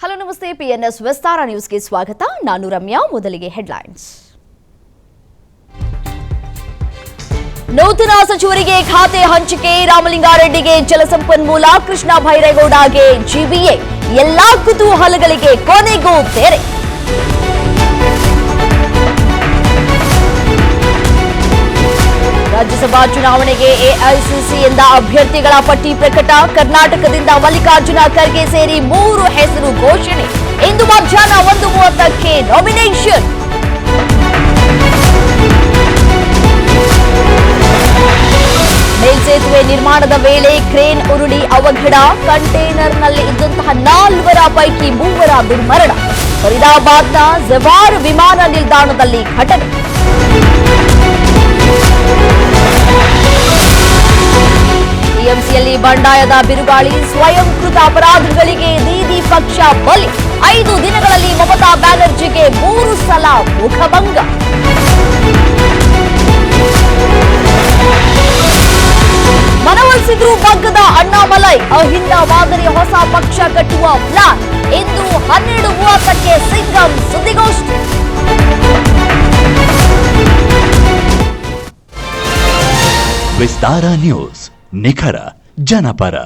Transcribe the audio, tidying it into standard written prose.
Hello ನಮಸ್ತೆ PNS ವಿಸ್ತಾರ ನ್ಯೂಸ್ಗೆ ಸ್ವಾಗತ. ನಾನು ರಮ್ಯಾ. ಮೊದಲಿಗೆ ಹೆಡ್ಲೈನ್ಸ್. ನೂತನ ಸಚಿವರಿಗೆ ಖಾತೆ ಹಂಚಿಕೆ. ರಾಮಲಿಂಗಾರೆಡ್ಡಿಗೆ ಜಲಸಂಪನ್ಮೂಲ, ಕೃಷ್ಣ ಭೈರೇಗೌಡಗೆ ಜಿಬಿಎ. ಎಲ್ಲಾ ಕುತೂಹಲಗಳಿಗೆ ಕೊನೆಗೂ ತೆರೆ. ರಾಜ್ಯಸಭಾ ಚುನಾವಣೆಗೆ ಎಐಸಿಸಿಯಿಂದ ಅಭ್ಯರ್ಥಿಗಳ ಪಟ್ಟಿ ಪ್ರಕಟ. ಕರ್ನಾಟಕದಿಂದ ಮಲ್ಲಿಕಾರ್ಜುನ ಖರ್ಗೆ ಸೇರಿ 3 ಹೆಸರು ಘೋಷಣೆ. ಇಂದು ಮಧ್ಯಾಹ್ನ 1:30ಕ್ಕೆ ನಾಮಿನೇಷನ್. ಮೇಲ್ಸೇತುವೆ ನಿರ್ಮಾಣದ ವೇಳೆ ಕ್ರೇನ್ ಉರುಳಿ ಅವಘಡ. ಕಂಟೈನರ್ನಲ್ಲಿ ಇದ್ದಂತಹ 4 ಪೈಕಿ 3 ದುರ್ಮರಣ. ಫರೀದಾಬಾದ್ನ ಜವಾರ್ ವಿಮಾನ ನಿಲ್ದಾಣದಲ್ಲಿ ಘಟನೆ. ಟಿಎಂಸಿಯಲ್ಲಿ ಬಂಡಾಯದ ಬಿರುಗಾಳಿ. ಸ್ವಯಂಕೃತ ಅಪರಾಧಗಳಿಗೆ ದೀದಿ ಪಕ್ಷ ಬಲಿ. 5 ದಿನಗಳಲ್ಲಿ ಮಮತಾ ಬ್ಯಾನರ್ಜಿಗೆ 3 ಸಲ ಮುಖಭಂಗ. ಮನವೊಲಿಸಿದ್ರು ಬಗ್ಗದ ಅಣ್ಣಾಮಲೈ. ಅಹಿಂದ ಮಾದರಿ ಹೊಸ ಪಕ್ಷ ಕಟ್ಟುವ ಪ್ಲಾನ್. ಇಂದು 12:30ಕ್ಕೆ ಸಿಂಗಂ ಸುದ್ದಿಗೋಷ್ಠಿ. ವಿಸ್ತಾರ ನ್ಯೂಸ್, ನಿಖರ ಜನಪರ.